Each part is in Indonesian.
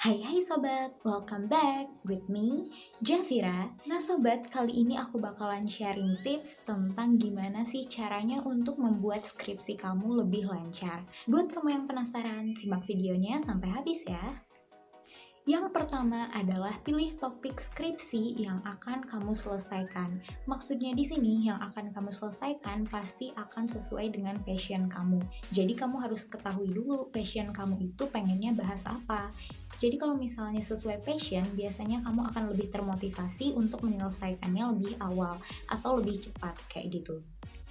Hai hai sobat, welcome back with me, Jafira. Nah sobat, kali ini aku bakalan sharing tips tentang gimana sih caranya untuk membuat skripsi kamu lebih lancar. Buat kamu yang penasaran, simak videonya sampai habis ya. Yang pertama adalah pilih topik skripsi yang akan kamu selesaikan. Maksudnya di sini yang akan kamu selesaikan pasti akan sesuai dengan passion kamu. Jadi kamu harus ketahui dulu passion kamu itu pengennya bahas apa. Jadi kalau misalnya sesuai passion, biasanya kamu akan lebih termotivasi untuk menyelesaikannya lebih awal atau lebih cepat kayak gitu.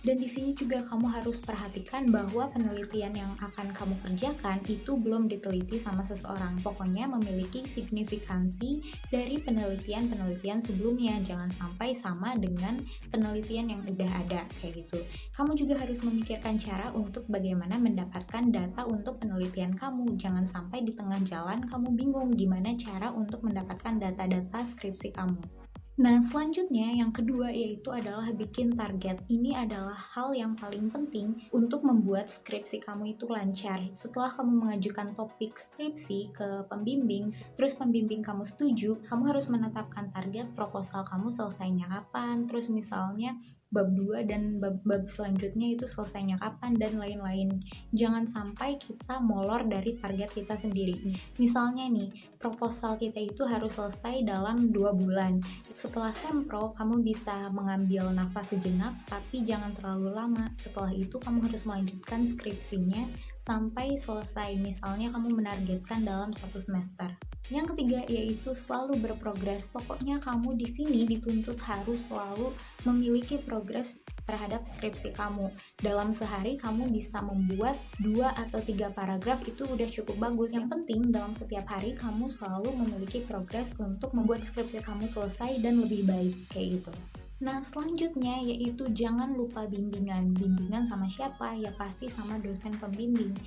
Dan di sini juga kamu harus perhatikan bahwa penelitian yang akan kamu kerjakan itu belum diteliti sama seseorang. Pokoknya memiliki signifikansi dari penelitian-penelitian sebelumnya. Jangan sampai sama dengan penelitian yang udah ada kayak gitu. Kamu juga harus memikirkan cara untuk bagaimana mendapatkan data untuk penelitian kamu. Jangan sampai di tengah jalan kamu bingung gimana cara untuk mendapatkan data-data skripsi kamu. Nah, selanjutnya yang kedua yaitu adalah bikin target. Ini adalah hal yang paling penting untuk membuat skripsi kamu itu lancar. Setelah kamu mengajukan topik skripsi ke pembimbing, terus pembimbing kamu setuju, kamu harus menetapkan target proposal kamu selesainya kapan, terus misalnya bab 2 dan bab selanjutnya itu selesainya kapan dan lain-lain. Jangan sampai kita molor dari target kita sendiri. Misalnya nih, proposal kita itu harus selesai dalam 2 bulan. Setelah sempro, kamu bisa mengambil nafas sejenak, tapi jangan terlalu lama. Setelah itu, kamu harus melanjutkan skripsinya sampai selesai. Misalnya, kamu menargetkan dalam 1 semester. Yang ketiga yaitu selalu berprogres. Pokoknya kamu di sini dituntut harus selalu memiliki progres terhadap skripsi kamu. Dalam sehari kamu bisa membuat 2 atau 3 paragraf, itu udah cukup bagus. Yang penting dalam setiap hari kamu selalu memiliki progres untuk membuat skripsi kamu selesai dan lebih baik kayak gitu. Nah, selanjutnya yaitu jangan lupa bimbingan. Bimbingan sama siapa? Ya pasti sama dosen pembimbing.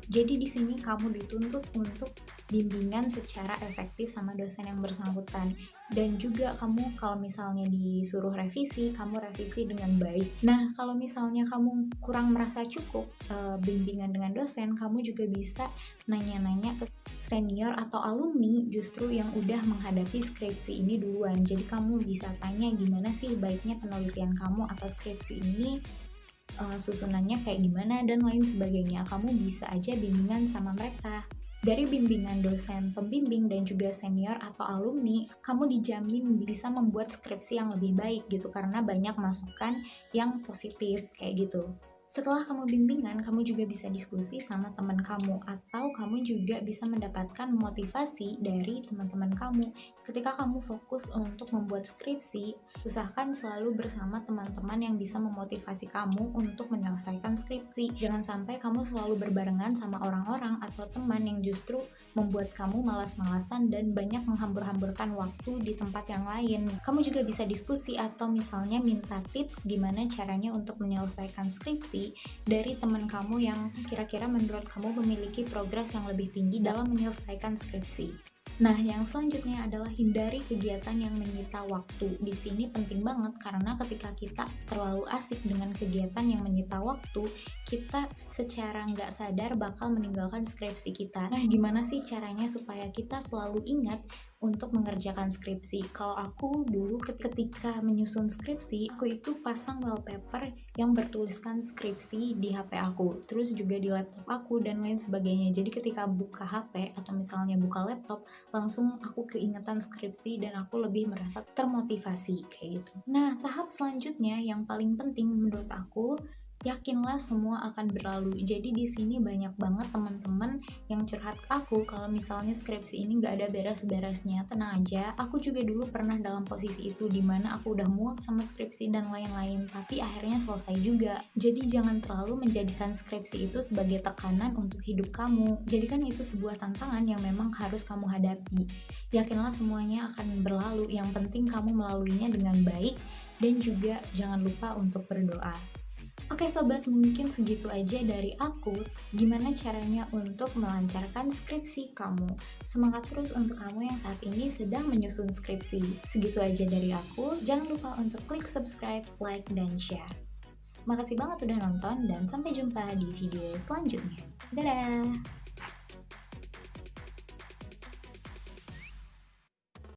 Jadi di sini kamu dituntut untuk bimbingan secara efektif sama dosen yang bersangkutan. Dan juga kamu kalau misalnya disuruh revisi, kamu revisi dengan baik. Nah, kalau misalnya kamu kurang merasa cukup bimbingan dengan dosen, kamu juga bisa nanya-nanya ke senior atau alumni justru yang udah menghadapi skripsi ini duluan. Jadi kamu bisa tanya gimana sih baiknya penelitian kamu atau skripsi ini, susunannya kayak gimana dan lain sebagainya. Kamu bisa aja bimbingan sama mereka. Dari bimbingan dosen pembimbing dan juga senior atau alumni, kamu dijamin bisa membuat skripsi yang lebih baik gitu karena banyak masukan yang positif kayak gitu. Setelah kamu bimbingan, kamu juga bisa diskusi sama teman kamu atau kamu juga bisa mendapatkan motivasi dari teman-teman kamu. Ketika kamu fokus untuk membuat skripsi, usahakan selalu bersama teman-teman yang bisa memotivasi kamu untuk menyelesaikan skripsi. Jangan sampai kamu selalu berbarengan sama orang-orang atau teman yang justru membuat kamu malas-malasan dan banyak menghambur-hamburkan waktu di tempat yang lain. Kamu juga bisa diskusi atau misalnya minta tips gimana caranya untuk menyelesaikan skripsi dari teman kamu yang kira-kira menurut kamu memiliki progres yang lebih tinggi dalam menyelesaikan skripsi. Nah, yang selanjutnya adalah hindari kegiatan yang menyita waktu. Di sini penting banget karena ketika kita terlalu asik dengan kegiatan yang menyita waktu, kita secara nggak sadar bakal meninggalkan skripsi kita. Nah, gimana sih caranya supaya kita selalu ingat untuk mengerjakan skripsi? Kalau aku dulu ketika menyusun skripsi, aku itu pasang wallpaper yang bertuliskan skripsi di HP aku, terus juga di laptop aku dan lain sebagainya. Jadi ketika buka HP atau misalnya buka laptop, langsung aku keingetan skripsi dan aku lebih merasa termotivasi kayak gitu. Nah, tahap selanjutnya yang paling penting menurut aku, yakinlah semua akan berlalu. Jadi di sini banyak banget teman-teman yang curhat ke aku kalau misalnya skripsi ini nggak ada beres-beresnya. Tenang aja, aku juga dulu pernah dalam posisi itu dimana aku udah muak sama skripsi dan lain-lain, tapi akhirnya selesai juga. Jadi jangan terlalu menjadikan skripsi itu sebagai tekanan untuk hidup kamu. Jadikan itu sebuah tantangan yang memang harus kamu hadapi. Yakinlah semuanya akan berlalu, yang penting kamu melaluinya dengan baik dan juga jangan lupa untuk berdoa. Oke sobat, mungkin segitu aja dari aku. Gimana caranya untuk melancarkan skripsi kamu? Semangat terus untuk kamu yang saat ini sedang menyusun skripsi. Segitu aja dari aku. Jangan lupa untuk klik subscribe, like, dan share. Makasih banget udah nonton dan sampai jumpa di video selanjutnya. Dadah!